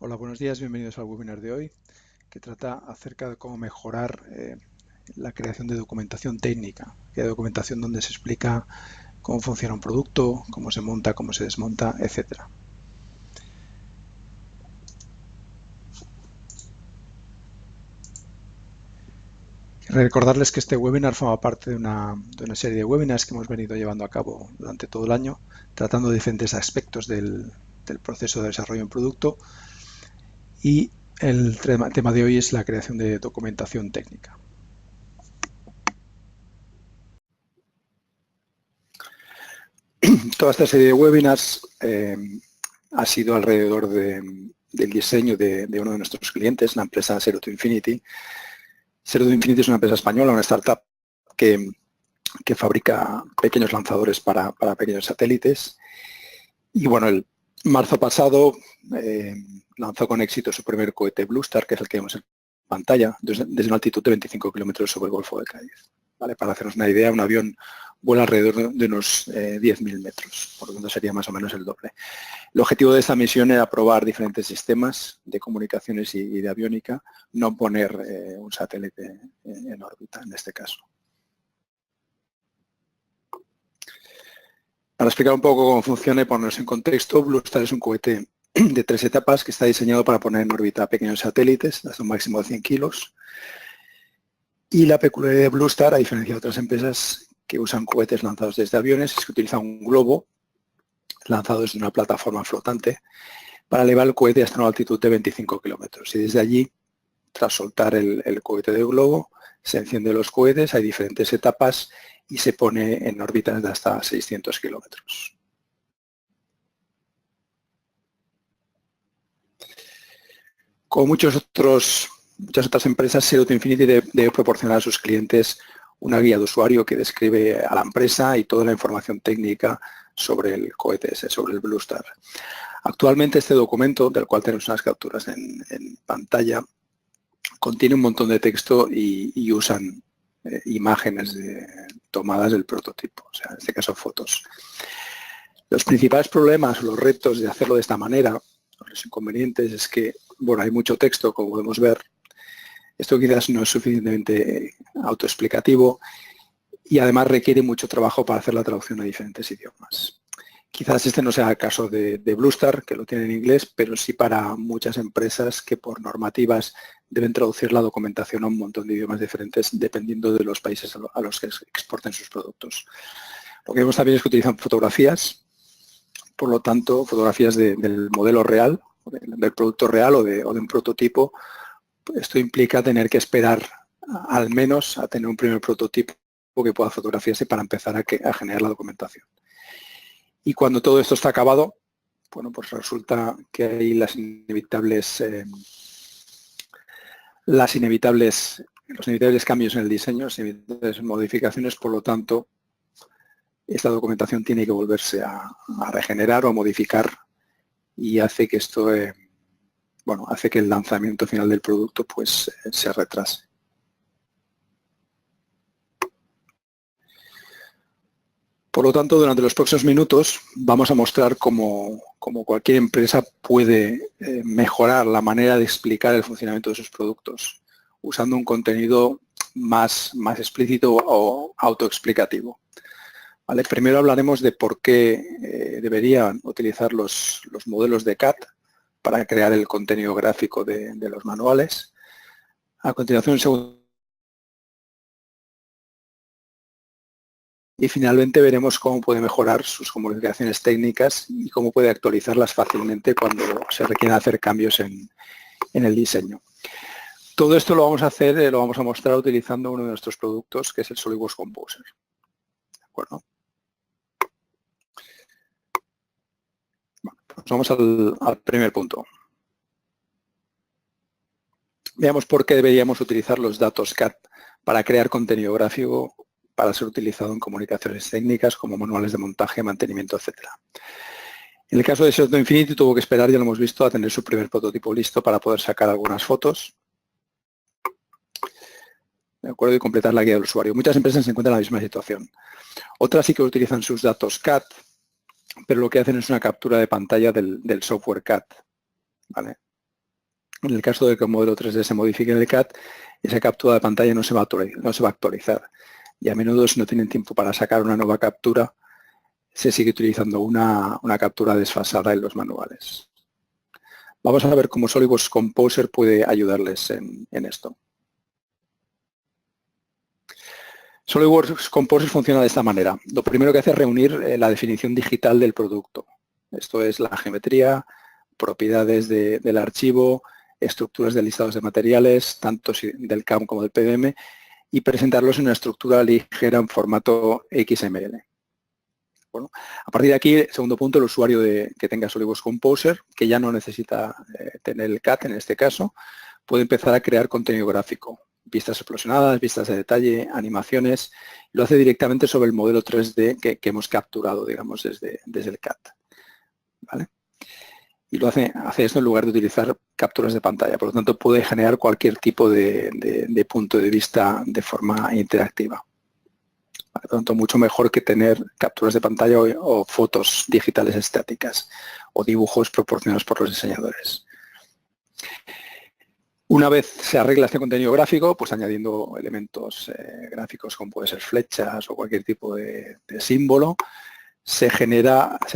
Hola, buenos días, bienvenidos al webinar de hoy, que trata acerca de cómo mejorar la creación de documentación técnica, que hay documentación donde se explica cómo funciona un producto, cómo se monta, cómo se desmonta, etcétera. Recordarles que este webinar forma parte de una serie de webinars que hemos venido llevando a cabo durante todo el año, tratando diferentes aspectos del proceso de desarrollo de un producto, y el tema de hoy es la creación de documentación técnica. Toda esta serie de webinars ha sido alrededor del diseño de uno de nuestros clientes, la empresa Zero to Infinity. Zero to Infinity es una empresa española, una startup que fabrica pequeños lanzadores para pequeños satélites. Y bueno, el marzo pasado lanzó con éxito su primer cohete Blue Star, que es el que vemos en pantalla, desde una altitud de 25 kilómetros sobre el Golfo de Cádiz. ¿Vale? Para hacernos una idea, un avión vuela alrededor de unos 10.000 metros, por lo tanto sería más o menos el doble. El objetivo de esta misión era probar diferentes sistemas de comunicaciones y de aviónica, no poner un satélite en órbita en este caso. Para explicar un poco cómo funciona y ponernos en contexto, Blue Star es un cohete de 3 etapas que está diseñado para poner en órbita pequeños satélites hasta un máximo de 100 kilos. Y la peculiaridad de Blue Star, a diferencia de otras empresas que usan cohetes lanzados desde aviones, es que utiliza un globo lanzado desde una plataforma flotante para elevar el cohete hasta una altitud de 25 kilómetros. Y desde allí, tras soltar el cohete del globo, se encienden los cohetes, hay diferentes etapas y se pone en órbitas de hasta 600 kilómetros. Como muchas otras empresas, Zero to Infinity debe proporcionar a sus clientes una guía de usuario que describe a la empresa y toda la información técnica sobre el cohete ese, sobre el Blue Star. Actualmente este documento, del cual tenemos unas capturas en pantalla, contiene un montón de texto y usan imágenes tomadas del prototipo, o sea, en este caso fotos. Los principales problemas o los retos de hacerlo de esta manera, los inconvenientes, es que, bueno, hay mucho texto, como podemos ver. Esto quizás no es suficientemente autoexplicativo y además requiere mucho trabajo para hacer la traducción a diferentes idiomas. Quizás este no sea el caso de Blue Star, que lo tiene en inglés, pero sí para muchas empresas que por normativas deben traducir la documentación a un montón de idiomas diferentes dependiendo de los países a los que exporten sus productos. Lo que vemos también es que utilizan fotografías, por lo tanto, fotografías del modelo real, del producto real o de un prototipo. Esto implica tener que esperar al menos a tener un primer prototipo que pueda fotografiarse para empezar a generar la documentación. Y cuando todo esto está acabado, bueno, pues resulta que hay los inevitables cambios en el diseño, las inevitables modificaciones, por lo tanto, esta documentación tiene que volverse a regenerar o a modificar y hace que esto, hace que el lanzamiento final del producto pues se retrase. Por lo tanto, durante los próximos minutos vamos a mostrar cómo cualquier empresa puede mejorar la manera de explicar el funcionamiento de sus productos usando un contenido más explícito o autoexplicativo. ¿Vale? Primero hablaremos de por qué deberían utilizar los modelos de CAD para crear el contenido gráfico de los manuales. A continuación, y finalmente veremos cómo puede mejorar sus comunicaciones técnicas y cómo puede actualizarlas fácilmente cuando se requiera hacer cambios en el diseño. Todo esto lo vamos a hacer, lo vamos a mostrar utilizando uno de nuestros productos, que es el SolidWorks Composer. ¿De acuerdo? Bueno, pues vamos al primer punto. Veamos por qué deberíamos utilizar los datos CAD para crear contenido gráfico para ser utilizado en comunicaciones técnicas como manuales de montaje, mantenimiento, etc. En el caso de Zero to Infinity tuvo que esperar, ya lo hemos visto, a tener su primer prototipo listo para poder sacar algunas fotos, ¿de acuerdo? Y completar la guía del usuario. Muchas empresas se encuentran en la misma situación. Otras sí que utilizan sus datos CAD, pero lo que hacen es una captura de pantalla del software CAD, ¿vale? En el caso de que el modelo 3D se modifique en el CAD, esa captura de pantalla no se va a actualizar. Y a menudo, si no tienen tiempo para sacar una nueva captura, se sigue utilizando una captura desfasada en los manuales. Vamos a ver cómo SolidWorks Composer puede ayudarles en esto. SolidWorks Composer funciona de esta manera. Lo primero que hace es reunir la definición digital del producto. Esto es la geometría, propiedades del archivo, estructuras de listados de materiales, tanto del CAM como del PDM, y presentarlos en una estructura ligera en formato XML. Bueno, a partir de aquí, el segundo punto, el usuario que tenga SolidWorks Composer, que ya no necesita tener el CAD en este caso, puede empezar a crear contenido gráfico, vistas explosionadas, vistas de detalle, animaciones, lo hace directamente sobre el modelo 3D que hemos capturado, digamos, desde el CAD. ¿Vale? Y hace esto en lugar de utilizar capturas de pantalla, por lo tanto puede generar cualquier tipo de punto de vista de forma interactiva. Por lo tanto, mucho mejor que tener capturas de pantalla o fotos digitales estáticas o dibujos proporcionados por los diseñadores. Una vez se arregla este contenido gráfico, pues añadiendo elementos gráficos como puede ser flechas o cualquier tipo de símbolo, se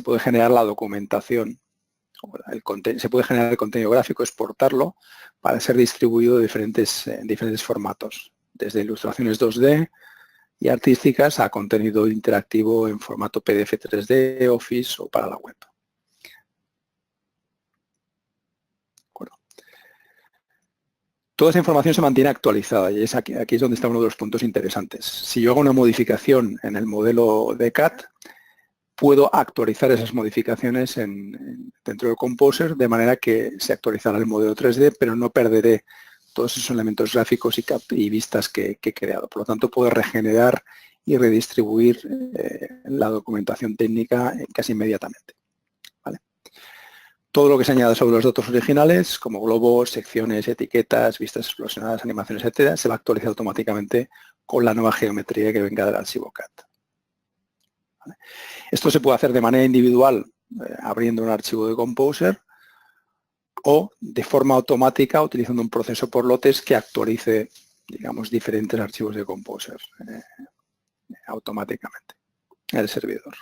puede generar la documentación. Se puede generar el contenido gráfico, exportarlo para ser distribuido en diferentes formatos, desde ilustraciones 2D y artísticas a contenido interactivo en formato PDF 3D, Office o para la web. Toda esa información se mantiene actualizada y aquí es donde está uno de los puntos interesantes. Si yo hago una modificación en el modelo de CAD, puedo actualizar esas modificaciones dentro del Composer de manera que se actualizará el modelo 3D, pero no perderé todos esos elementos gráficos y vistas que he creado. Por lo tanto, puedo regenerar y redistribuir la documentación técnica casi inmediatamente. ¿Vale? Todo lo que se añade sobre los datos originales, como globos, secciones, etiquetas, vistas explosionadas, animaciones, etcétera, se va a actualizar automáticamente con la nueva geometría que venga del archivo CAD. ¿Vale? Esto se puede hacer de manera individual, abriendo un archivo de Composer, o de forma automática utilizando un proceso por lotes que actualice, digamos, diferentes archivos de Composer automáticamente en el servidor.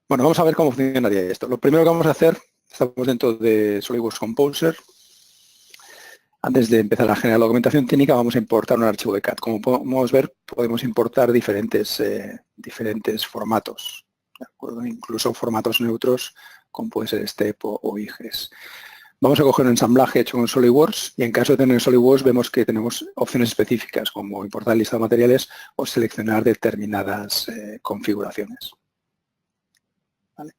Bueno, vamos a ver cómo funcionaría esto. Lo primero que vamos a hacer, estamos dentro de SolidWorks Composer. Antes de empezar a generar la documentación técnica, vamos a importar un archivo de CAD. Como podemos ver, podemos importar diferentes formatos, ¿de acuerdo? Incluso formatos neutros, como puede ser STEP o IGES. Vamos a coger un ensamblaje hecho con SolidWorks y en caso de tener SolidWorks vemos que tenemos opciones específicas como importar lista de materiales o seleccionar determinadas configuraciones. ¿Vale?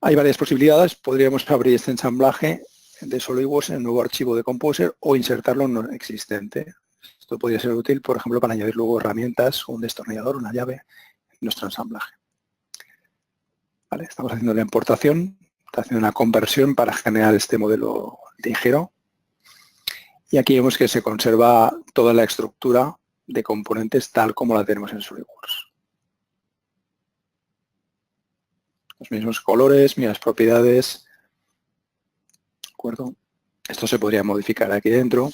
Hay varias posibilidades. Podríamos abrir este ensamblaje de SolidWorks en el nuevo archivo de Composer o insertarlo en uno existente. Esto podría ser útil, por ejemplo, para añadir luego herramientas, un destornillador, una llave en nuestro ensamblaje. ¿Vale? Estamos haciendo la importación, está haciendo una conversión para generar este modelo ligero. Y aquí vemos que se conserva toda la estructura de componentes tal como la tenemos en SolidWorks. Los mismos colores, mismas propiedades. ¿De acuerdo? Esto se podría modificar aquí dentro.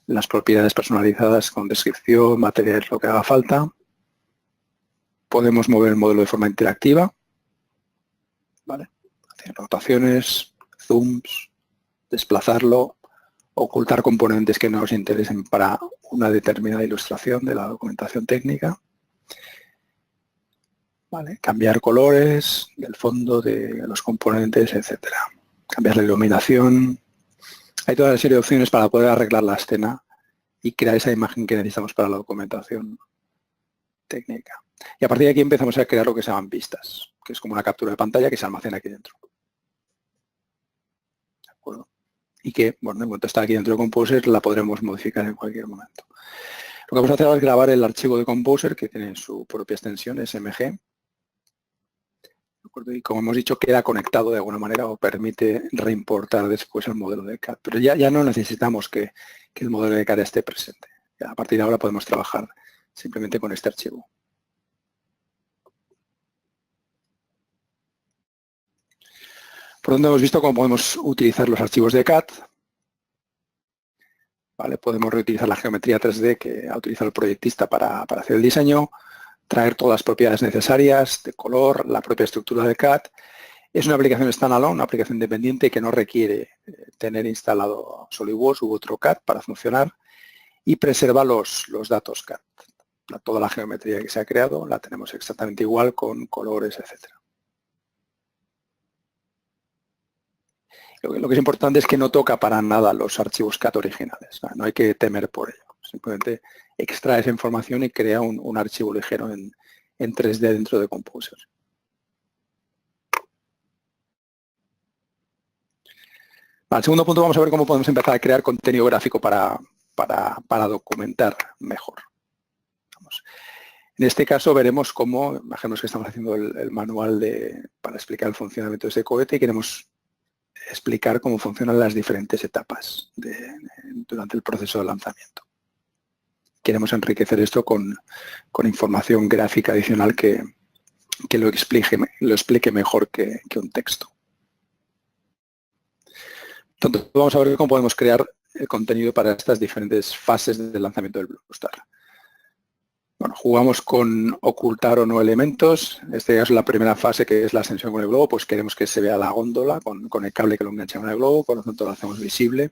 Las propiedades personalizadas con descripción, materiales, lo que haga falta. Podemos mover el modelo de forma interactiva. ¿Vale? Hacer rotaciones, zooms, desplazarlo, ocultar componentes que no nos interesen para una determinada ilustración de la documentación técnica. ¿Vale? Cambiar colores del fondo de los componentes, etcétera. Cambiar la iluminación. Hay toda una serie de opciones para poder arreglar la escena y crear esa imagen que necesitamos para la documentación técnica. Y a partir de aquí empezamos a crear lo que se llaman vistas, que es como una captura de pantalla que se almacena aquí dentro. ¿De acuerdo? Y que, bueno, en cuanto está aquí dentro de Composer, la podremos modificar en cualquier momento. Lo que vamos a hacer es grabar el archivo de Composer, que tiene su propia extensión, SMG. Y como hemos dicho, queda conectado de alguna manera o permite reimportar después el modelo de CAD. Pero ya no necesitamos que el modelo de CAD esté presente. A partir de ahora podemos trabajar simplemente con este archivo. Por donde hemos visto cómo podemos utilizar los archivos de CAD. ¿Vale? Podemos reutilizar la geometría 3D que ha utilizado el proyectista para hacer el diseño, traer todas las propiedades necesarias de color, la propia estructura de CAD. Es una aplicación standalone, una aplicación independiente que no requiere tener instalado SolidWorks u otro CAD para funcionar y preserva los datos CAD. Toda la geometría que se ha creado la tenemos exactamente igual con colores, etcétera. Lo que es importante es que no toca para nada los archivos CAD originales. No hay que temer por ello. Simplemente extrae esa información y crea un archivo ligero en 3D dentro de Composer. Al segundo punto vamos a ver cómo podemos empezar a crear contenido gráfico para documentar mejor. En este caso veremos cómo, imaginemos que estamos haciendo el manual para explicar el funcionamiento de ese cohete y queremos explicar cómo funcionan las diferentes etapas durante el proceso de lanzamiento. Queremos enriquecer esto con información gráfica adicional que lo explique mejor que un texto. Entonces, vamos a ver cómo podemos crear el contenido para estas diferentes fases del lanzamiento del Bluestar. Bueno, jugamos con ocultar o no elementos. En este caso, la primera fase, que es la ascensión con el globo, pues queremos que se vea la góndola con el cable que lo engancha con el globo, por lo tanto lo hacemos visible.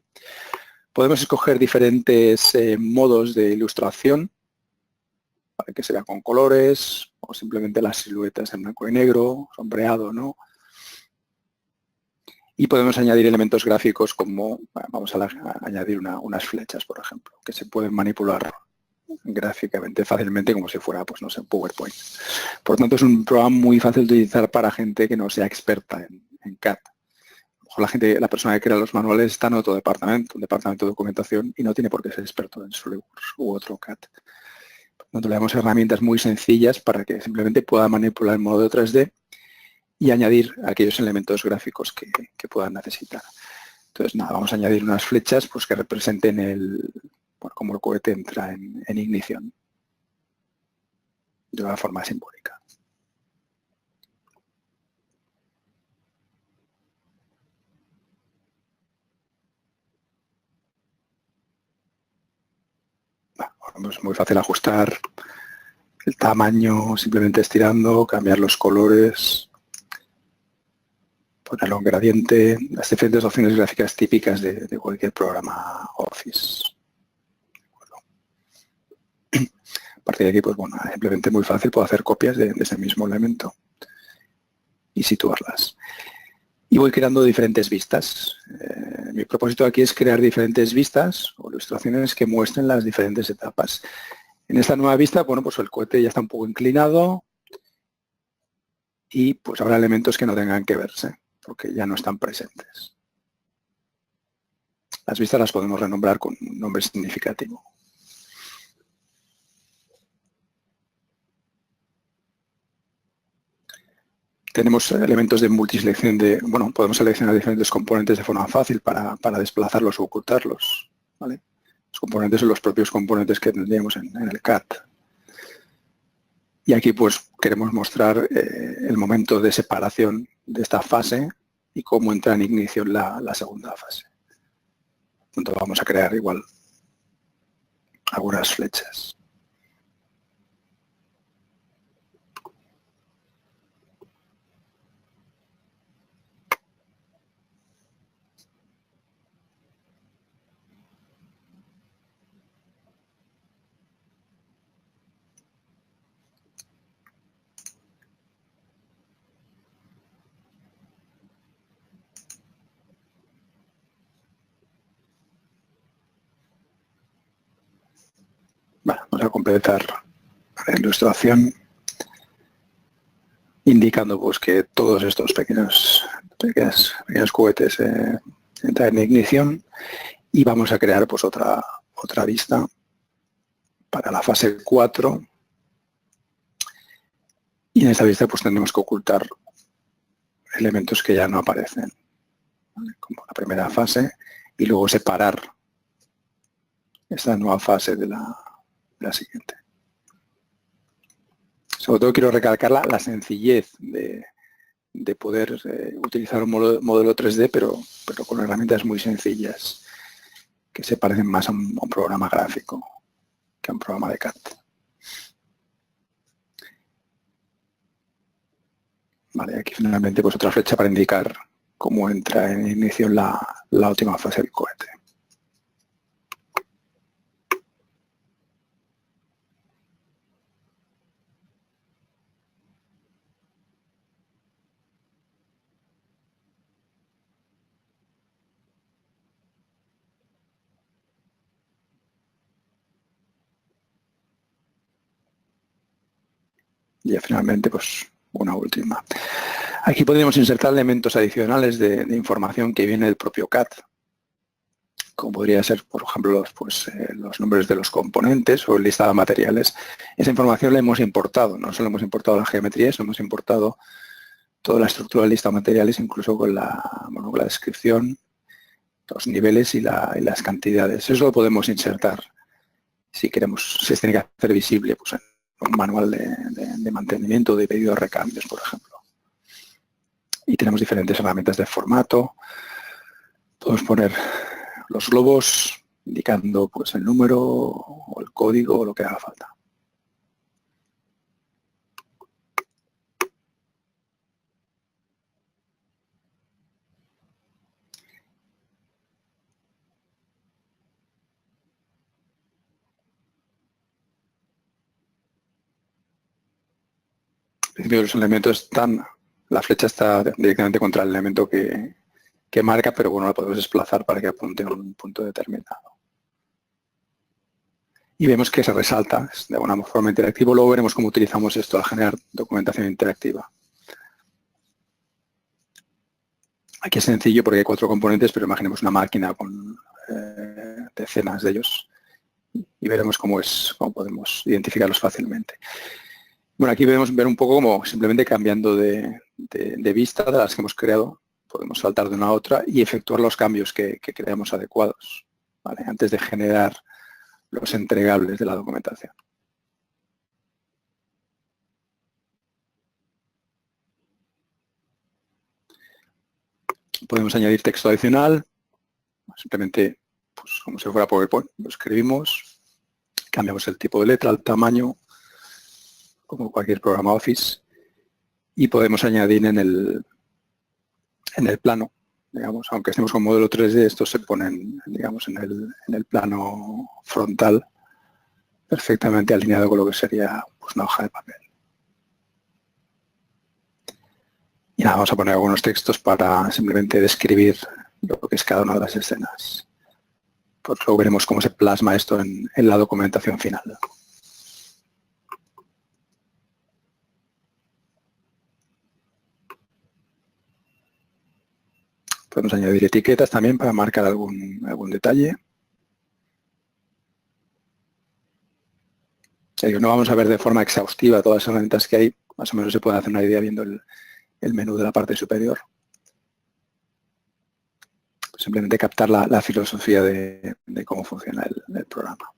Podemos escoger diferentes modos de ilustración para que se vea con colores o simplemente las siluetas en blanco y negro, sombreado, ¿no? Y podemos añadir elementos gráficos como, vamos a añadir unas flechas, por ejemplo, que se pueden manipular gráficamente fácilmente como si fuera, pues no sé, PowerPoint. Por lo tanto, es un programa muy fácil de utilizar para gente que no sea experta en CAD. A lo mejor la persona que crea los manuales está en otro departamento, un departamento de documentación, y no tiene por qué ser experto en SolidWorks u otro CAD. Por lo tanto, le damos herramientas muy sencillas para que simplemente pueda manipular en modo 3D y añadir aquellos elementos gráficos que puedan necesitar. Entonces, nada, vamos a añadir unas flechas pues, que representen cómo el cohete entra en ignición de una forma simbólica. Bueno, es muy fácil ajustar el tamaño, simplemente estirando, cambiar los colores, ponerlo en gradiente, las diferentes opciones gráficas típicas de cualquier programa Office. A partir de aquí, pues bueno, simplemente muy fácil, puedo hacer copias de ese mismo elemento y situarlas. Y voy creando diferentes vistas. Mi propósito aquí es crear diferentes vistas o ilustraciones que muestren las diferentes etapas. En esta nueva vista, bueno, pues el cohete ya está un poco inclinado y pues habrá elementos que no tengan que verse, porque ya no están presentes. Las vistas las podemos renombrar con un nombre significativo. Tenemos elementos de multiselección podemos seleccionar diferentes componentes de forma fácil para desplazarlos o ocultarlos, ¿vale? Los componentes son los propios componentes que tendríamos en el CAD. Y aquí pues queremos mostrar el momento de separación de esta fase y cómo entra en ignición la segunda fase. Entonces vamos a crear igual algunas flechas. Bueno, vamos a completar la ilustración indicando pues, que todos estos pequeños cohetes entran en ignición y vamos a crear pues, otra vista para la fase 4 y en esta vista pues tendremos que ocultar elementos que ya no aparecen, ¿vale? Como la primera fase y luego separar esta nueva fase de la siguiente. Sobre todo quiero recalcar la sencillez de de poder utilizar un modelo 3D, pero con herramientas muy sencillas, que se parecen más a un programa gráfico que a un programa de CAD. Vale, aquí finalmente pues otra flecha para indicar cómo entra en inicio la última fase del cohete. Y ya finalmente, pues, una última. Aquí podríamos insertar elementos adicionales de información que viene del propio CAD, como podría ser, por ejemplo, los nombres de los componentes o el listado de materiales. Esa información la hemos importado, no solo hemos importado las geometrías, hemos importado toda la estructura del listado de materiales, incluso con la descripción, los niveles y las cantidades. Eso lo podemos insertar si queremos, si se tiene que hacer visible, pues en un manual de mantenimiento, de pedido de recambios, por ejemplo. Y tenemos diferentes herramientas de formato. Podemos poner los globos indicando pues el número o el código o lo que haga falta. En principio los elementos están, la flecha está directamente contra el elemento que marca, pero bueno, la podemos desplazar para que apunte a un punto determinado. Y vemos que se resalta de alguna forma interactivo. Luego veremos cómo utilizamos esto al generar documentación interactiva. Aquí es sencillo porque hay 4 componentes, pero imaginemos una máquina con decenas de ellos y veremos cómo podemos identificarlos fácilmente. Bueno, aquí podemos ver un poco cómo simplemente cambiando de vista de las que hemos creado, podemos saltar de una a otra y efectuar los cambios que creamos adecuados, ¿vale? Antes de generar los entregables de la documentación. Podemos añadir texto adicional, simplemente pues, como si fuera PowerPoint, lo escribimos, cambiamos el tipo de letra, el tamaño, como cualquier programa Office, y podemos añadir en el plano, digamos, aunque estemos con modelo 3D, estos se ponen, digamos, en el plano frontal, perfectamente alineado con lo que sería pues, una hoja de papel. Y nada, vamos a poner algunos textos para simplemente describir lo que es cada una de las escenas. Pues luego veremos cómo se plasma esto en la documentación final. Podemos añadir etiquetas también para marcar algún detalle. No vamos a ver de forma exhaustiva todas las herramientas que hay. Más o menos se puede hacer una idea viendo el menú de la parte superior. Simplemente captar la filosofía de cómo funciona el programa.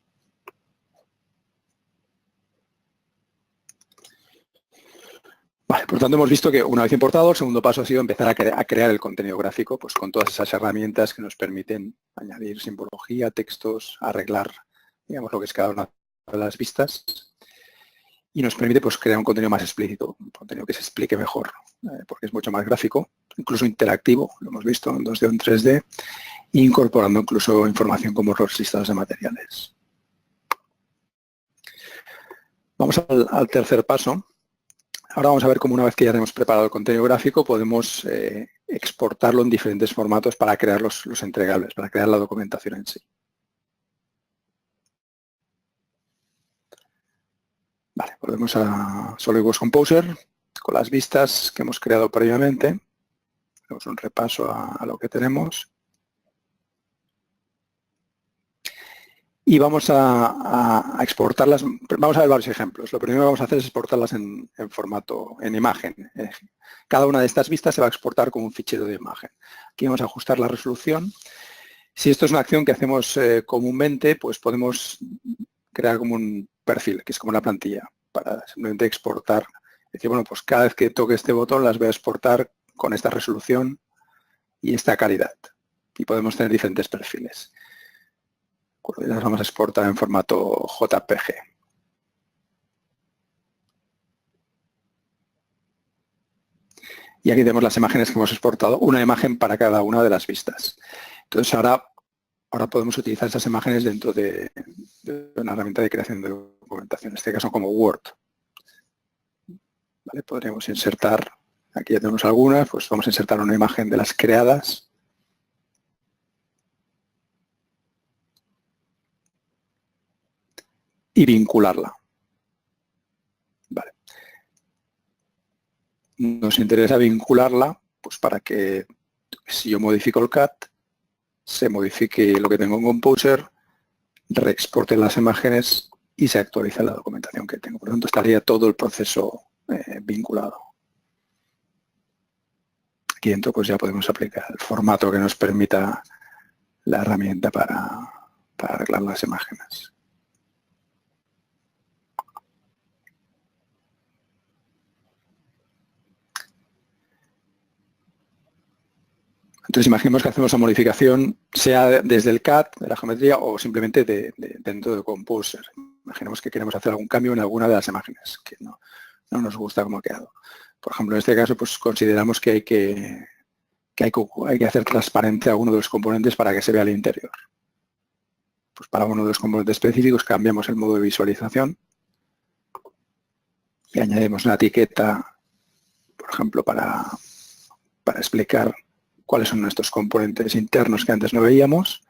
Vale, por lo tanto, hemos visto que una vez importado, el segundo paso ha sido empezar a crear el contenido gráfico, pues con todas esas herramientas que nos permiten añadir simbología, textos, arreglar, digamos, lo que es cada una de las vistas. Y nos permite pues, crear un contenido más explícito, un contenido que se explique mejor, porque es mucho más gráfico, incluso interactivo, lo hemos visto en 2D o en 3D, incorporando incluso información como los listados de materiales. Vamos al tercer paso. Ahora vamos a ver cómo una vez que ya tenemos preparado el contenido gráfico podemos exportarlo en diferentes formatos para crear los entregables, para crear la documentación en sí. Vale, volvemos a SolidWorks Composer con las vistas que hemos creado previamente. Hacemos un repaso a lo que tenemos. Y vamos a exportarlas. Vamos a ver varios ejemplos. Lo primero que vamos a hacer es exportarlas en formato, en imagen. Cada una de estas vistas se va a exportar como un fichero de imagen. Aquí vamos a ajustar la resolución. Si esto es una acción que hacemos comúnmente, pues podemos crear como un perfil, que es como una plantilla, para simplemente exportar Decir, bueno, pues cada vez que toque este botón las voy a exportar con esta resolución y esta calidad. Y podemos tener diferentes perfiles. Y las vamos a exportar en formato JPG. Y aquí tenemos las imágenes que hemos exportado, una imagen para cada una de las vistas. Entonces ahora podemos utilizar esas imágenes dentro de una herramienta de creación de documentación, en este caso como Word. ¿Vale? Podríamos insertar, aquí ya tenemos algunas, pues vamos a insertar una imagen de las creadas. Y vincularla. Vale. Nos interesa vincularla pues para que si yo modifico el CAD, se modifique lo que tengo en Composer, reexporte las imágenes y se actualiza la documentación que tengo. Por lo tanto, estaría todo el proceso vinculado. Aquí dentro pues ya podemos aplicar el formato que nos permita la herramienta para arreglar las imágenes. Entonces imaginemos que hacemos la modificación sea desde el CAD, de la geometría, o simplemente dentro de Composer. Imaginemos que queremos hacer algún cambio en alguna de las imágenes, que no nos gusta cómo ha quedado. Por ejemplo, en este caso, pues consideramos que hay que hacer transparente alguno de los componentes para que se vea el interior. Pues para uno de los componentes específicos cambiamos el modo de visualización y añadimos una etiqueta, por ejemplo, para explicar cuáles son nuestros componentes internos que antes no veíamos.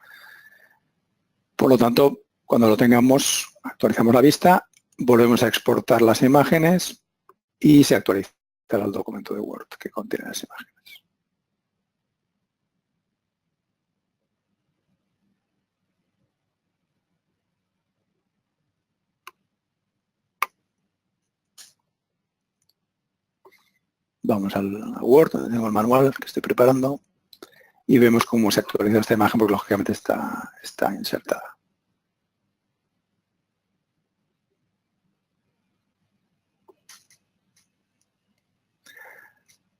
Por lo tanto, cuando lo tengamos, actualizamos la vista, volvemos a exportar las imágenes y se actualizará el documento de Word que contiene las imágenes. Vamos a Word, donde tengo el manual que estoy preparando, y vemos cómo se actualiza esta imagen, porque lógicamente está insertada.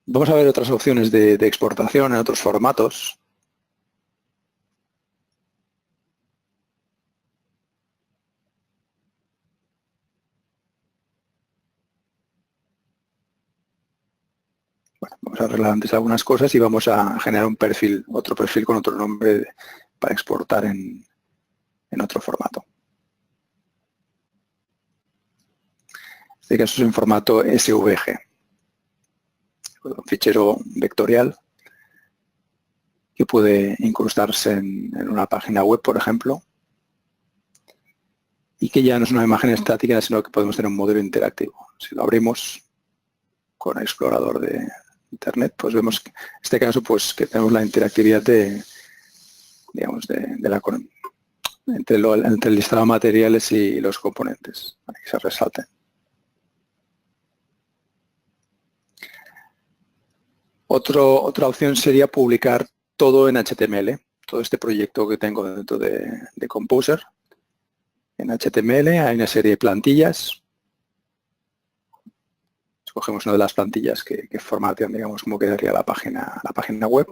Vamos a ver otras opciones de exportación en otros formatos. Bueno, vamos a arreglar antes algunas cosas y vamos a generar un perfil, otro perfil con otro nombre para exportar en otro formato. En este caso es en formato SVG, un fichero vectorial que puede incrustarse en una página web, por ejemplo, y que ya no es una imagen estática, sino que podemos tener un modelo interactivo. Si lo abrimos con el explorador de Internet, pues vemos que en este caso pues que tenemos la interactividad entre el listado de materiales y los componentes, para que se resalten. Otra opción sería publicar todo en HTML, todo este proyecto que tengo dentro de Composer. En HTML hay una serie de plantillas. Escogemos una de las plantillas que formatean, digamos, cómo quedaría la página web.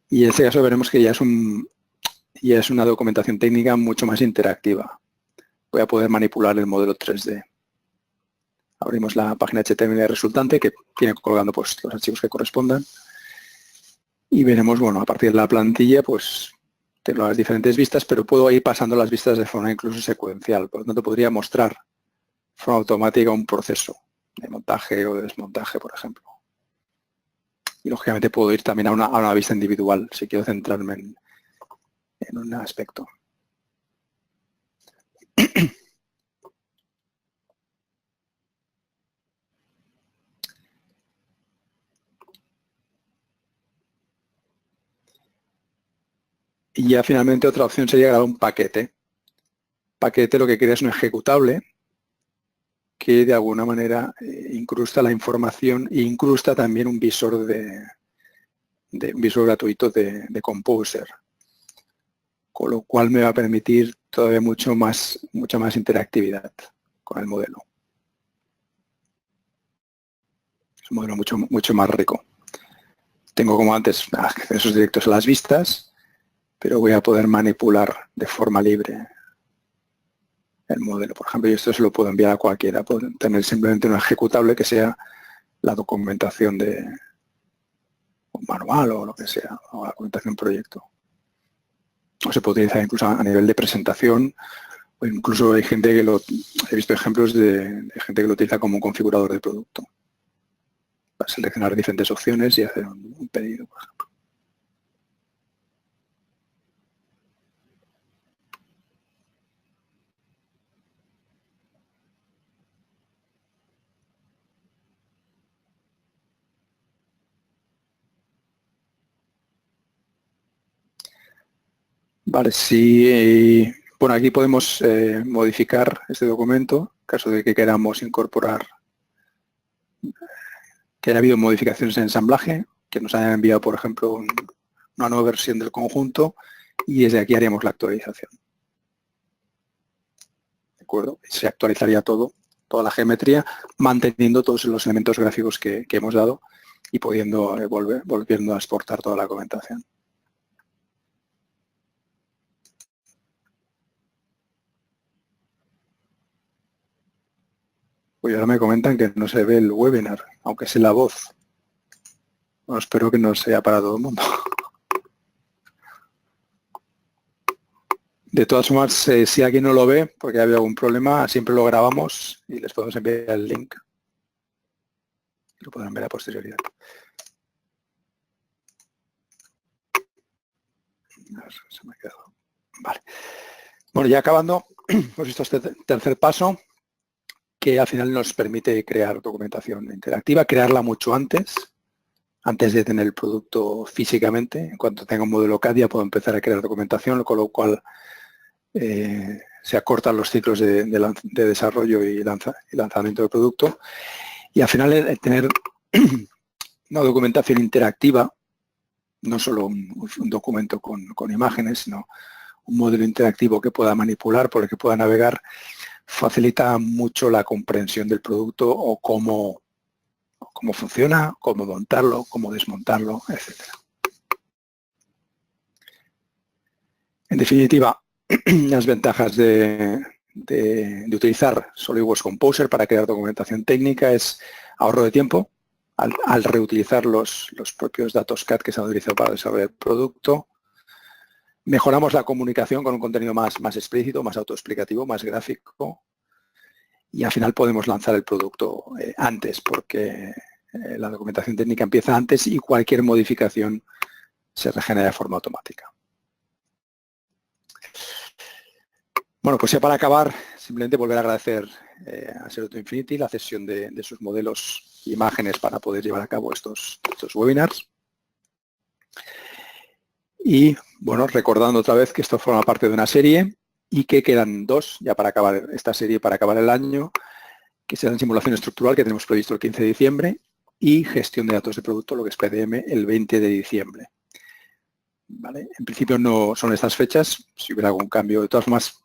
Y en este caso veremos que ya es una documentación técnica mucho más interactiva. Voy a poder manipular el modelo 3D. Abrimos la página HTML resultante que tiene colgando pues, los archivos que correspondan. Y veremos, bueno, a partir de la plantilla, pues tengo las diferentes vistas, pero puedo ir pasando las vistas de forma incluso secuencial. Por lo tanto, podría mostrar de forma automática un proceso de montaje o de desmontaje, por ejemplo. Y lógicamente puedo ir también a una vista individual si quiero centrarme en un aspecto. Y ya finalmente otra opción sería grabar un paquete. Paquete lo que crea es un ejecutable que de alguna manera incrusta la información e incrusta también un visor un visor gratuito de Composer, con lo cual me va a permitir todavía mucha más interactividad con el modelo. Es un modelo mucho más rico. Tengo, como antes, accesos directos a las vistas, pero voy a poder manipular de forma libre el modelo. Por ejemplo, yo esto se lo puedo enviar a cualquiera. Puedo tener simplemente un ejecutable que sea la documentación de un manual o lo que sea, o la documentación proyecto. O se puede utilizar incluso a nivel de presentación, o incluso hay gente que he visto ejemplos de gente que lo utiliza como un configurador de producto. Para seleccionar diferentes opciones y hacer un pedido, por ejemplo. Vale, sí. Bueno, aquí podemos modificar este documento en caso de que queramos incorporar, que haya habido modificaciones en ensamblaje, que nos hayan enviado, por ejemplo, una nueva versión del conjunto y desde aquí haríamos la actualización. ¿De acuerdo? Se actualizaría toda la geometría, manteniendo todos los elementos gráficos que hemos dado y pudiendo volviendo a exportar toda la documentación. Pues ahora me comentan que no se ve el webinar, aunque sea la voz. Bueno, espero que no sea para todo el mundo. De todas formas, si alguien no lo ve, porque ha habido algún problema, siempre lo grabamos y les podemos enviar el link. Lo podrán ver a posterioridad. Se me ha quedado. Vale. Bueno, ya acabando, hemos visto este tercer paso, que al final nos permite crear documentación interactiva, crearla mucho antes de tener el producto físicamente. En cuanto tenga un modelo CAD ya puedo empezar a crear documentación, con lo cual se acortan los ciclos de desarrollo y lanzamiento del producto. Y al final tener una documentación interactiva, no solo un documento con imágenes, sino un modelo interactivo que pueda manipular, por el que pueda navegar, facilita mucho la comprensión del producto o cómo funciona, cómo montarlo, cómo desmontarlo, etc. En definitiva, las ventajas de utilizar SolidWorks Composer para crear documentación técnica es ahorro de tiempo al reutilizar los propios datos CAD que se han utilizado para desarrollar el producto. Mejoramos la comunicación con un contenido más explícito, más autoexplicativo, más gráfico. Y al final podemos lanzar el producto antes, porque la documentación técnica empieza antes y cualquier modificación se regenera de forma automática. Bueno, pues ya para acabar, simplemente volver a agradecer a Zero to Infinity la cesión de sus modelos e imágenes para poder llevar a cabo estos webinars. Y, bueno, recordando otra vez que esto forma parte de una serie y que quedan dos ya para acabar esta serie, para acabar el año, que serán simulación estructural, que tenemos previsto el 15 de diciembre, y gestión de datos de producto, lo que es PDM, el 20 de diciembre. ¿Vale? En principio no son estas fechas, si hubiera algún cambio, de todas formas,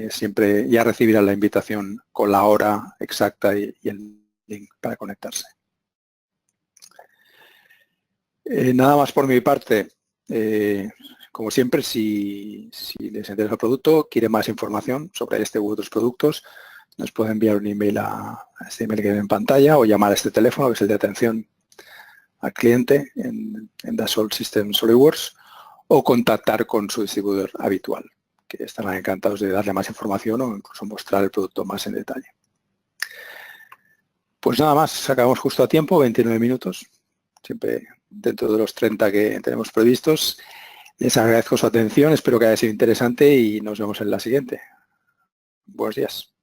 siempre ya recibirán la invitación con la hora exacta y el link para conectarse. Nada más por mi parte. Como siempre, si les interesa el producto, quieren más información sobre este u otros productos, nos pueden enviar un email a este email que ven en pantalla o llamar a este teléfono, que es el de atención al cliente en Dassault Systèmes SolidWorks, o contactar con su distribuidor habitual, que estarán encantados de darle más información o incluso mostrar el producto más en detalle. Pues nada más, acabamos justo a tiempo, 29 minutos, siempre dentro de los 30 que tenemos previstos. Les agradezco su atención, espero que haya sido interesante y nos vemos en la siguiente. Buenos días.